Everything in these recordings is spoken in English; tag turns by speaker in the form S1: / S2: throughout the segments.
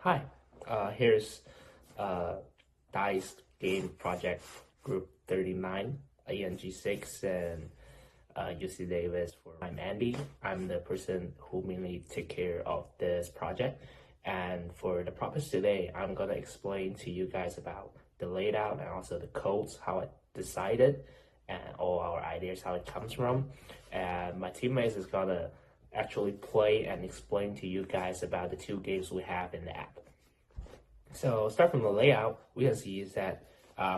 S1: Hi, here's uh, DICE game project group 39, ENG6, and UC Davis. I'm Andy. I'm the person who mainly take care of this project. And for the purpose today, I'm gonna explain to you guys about the layout and also the codes, how I decided, and all our ideas, how it comes from. And my teammates is gonna actually play and explain to you guys about the two games we have in the app. So start from the layout, we can see is that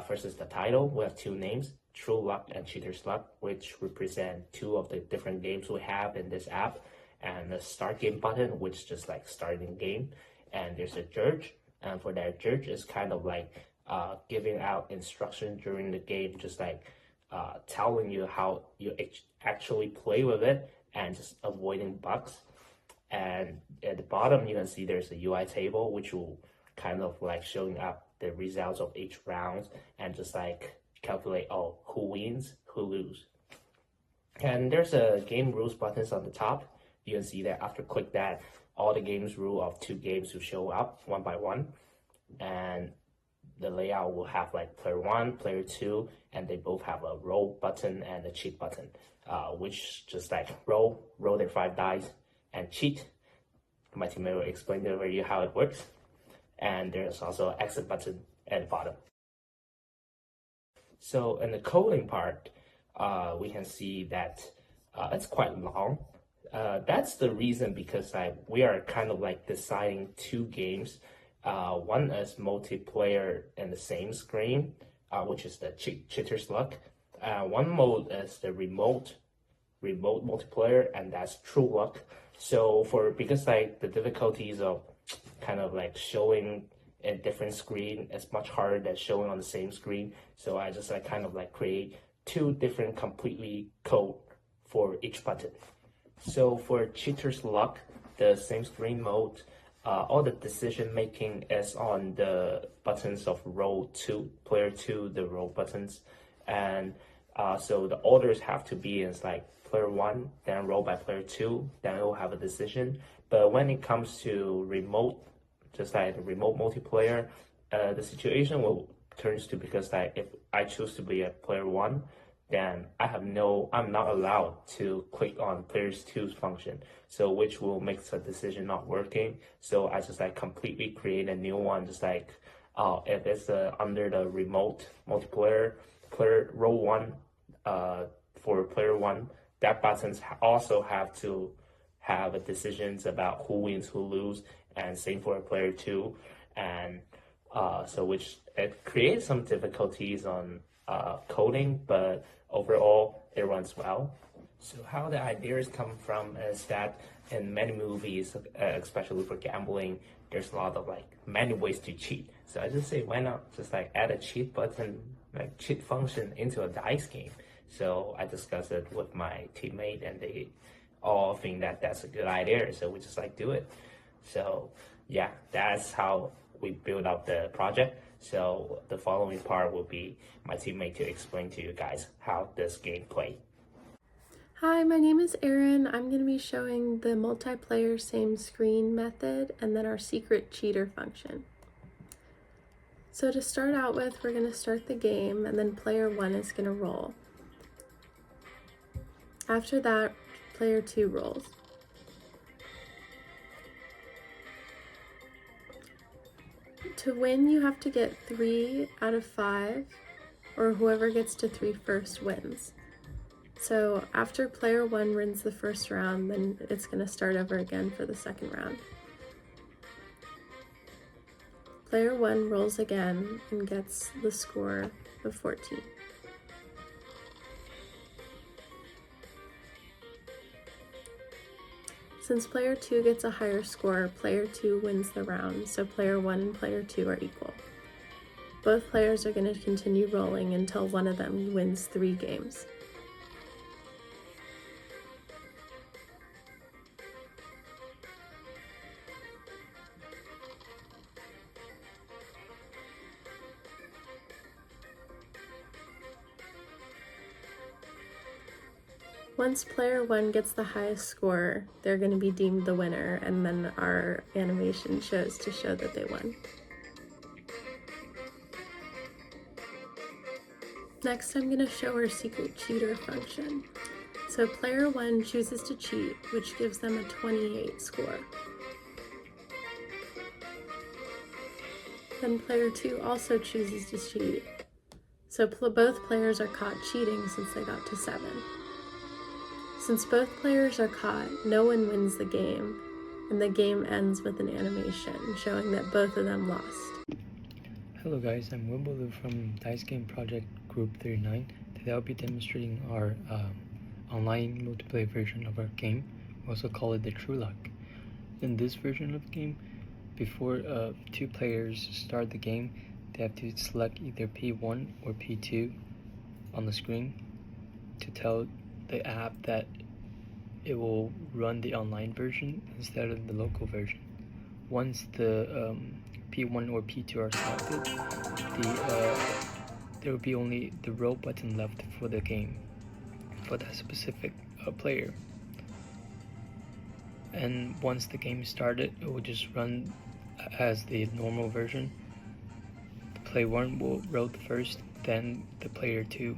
S1: first is the title. We have two names, True Luck and Cheater's Luck, which represent two of the different games we have in this app. And the start game button, which just like starting game. And there's a judge, and for that judge is kind of like giving out instruction during the game, just like telling you how you actually play with it and just avoiding bugs. And at the bottom, you can see there's a UI table, which will kind of like showing up the results of each round and just like calculate, oh, who wins, who lose. And there's a game rules buttons on the top. You can see that after click that, all the games rule of two games will show up one by one. And the layout will have like player one, player two, and they both have a roll button and a cheat button, which just like roll their 5 dice and cheat. My teammate will explain over you how it works. And there's also an exit button at the bottom. So in the coding part, we can see that it's quite long. That's the reason because we are kind of like deciding two games. One is multiplayer in the same screen, which is the Cheater's Luck. One mode is the remote multiplayer, and that's True Luck. So because like the difficulties of kind of like showing a different screen is much harder than showing on the same screen. So I just like kind of like create two different completely code for each button. So for Cheater's Luck, the same screen mode, all the decision making is on the buttons of row 2, player 2, the row buttons. And so the orders have to be as like player 1, then roll by player 2, then it will have a decision. But when it comes to remote, just like the remote multiplayer, the situation will turns to because like if I choose to be a player 1, then I'm not allowed to click on players 2's function. So which will make the decision not working. So I just like completely create a new one, just like if it's under the remote multiplayer, player row 1, for player 1, that buttons also have to have a decisions about who wins, who lose, and same for player 2. And so which it creates some difficulties on coding, but overall it runs well. So how the ideas come from is that in many movies, especially for gambling, there's a lot of like many ways to cheat. So I just say, why not just like add a cheat button, like cheat function into a dice game. So I discussed it with my teammate, and they all think that that's a good idea. So we just like do it. So yeah, that's how we build up the project. So the following part will be my teammate to explain to you guys how this game plays.
S2: Hi, my name is Erin. I'm going to be showing the multiplayer same screen method and then our secret cheater function. So to start out with, we're going to start the game and then player 1 is going to roll. After that, player 2 rolls. To win, you have to get 3 out of 5, or whoever gets to 3 first wins. So after player 1 wins the first round, then it's going to start over again for the second round. Player 1 rolls again and gets the score of 14. Since player 2 gets a higher score, player 2 wins the round, so player 1 and player 2 are equal. Both players are going to continue rolling until one of them wins 3 games. Once player 1 gets the highest score, they're going to be deemed the winner, and then our animation shows to show that they won. Next, I'm going to show our secret cheater function. So player 1 chooses to cheat, which gives them a 28 score. Then player 2 also chooses to cheat. So both players are caught cheating since they got to 7. Since both players are caught, no one wins the game, and the game ends with an animation showing that both of them lost.
S3: Hello guys, I'm Wimbledon from Dice Game Project Group 39. Today I'll be demonstrating our online multiplayer version of our game. We also call it the True Luck. In this version of the game, before 2 players start the game, they have to select either P1 or P2 on the screen to tell the app that it will run the online version instead of the local version. Once the P1 or P2 are selected, there will be only the row button left for the game for that specific player. And once the game started, it will just run as the normal version. The player 1 will row the first, then the player 2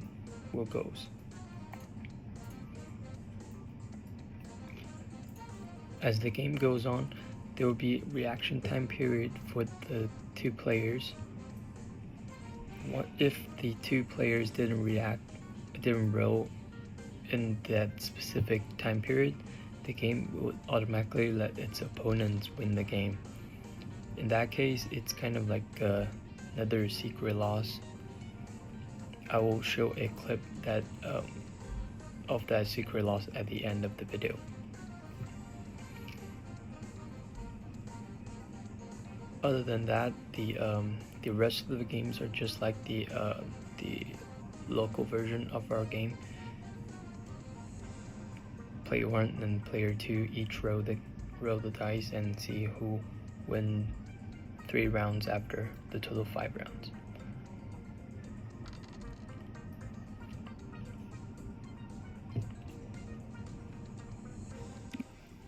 S3: will goes. As the game goes on, there will be reaction time period for the 2 players. If the 2 players didn't row in that specific time period, the game would automatically let its opponents win the game. In that case, it's kind of like another secret loss. I will show a clip that of that secret loss at the end of the video. Other than that, the rest of the games are just like the local version of our game. Player 1 and player 2 each roll the dice and see who win 3 rounds after the total 5 rounds.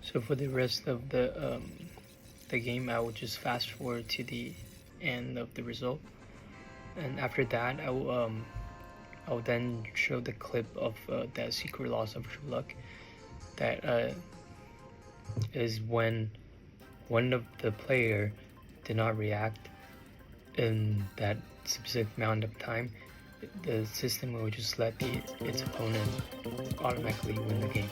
S3: So for the rest of the game, I will just fast forward to the end of the result, and after that I will then show the clip of that secret loss of True Luck. That is when one of the player did not react in that specific amount of time. The system will just let its opponent automatically win the game.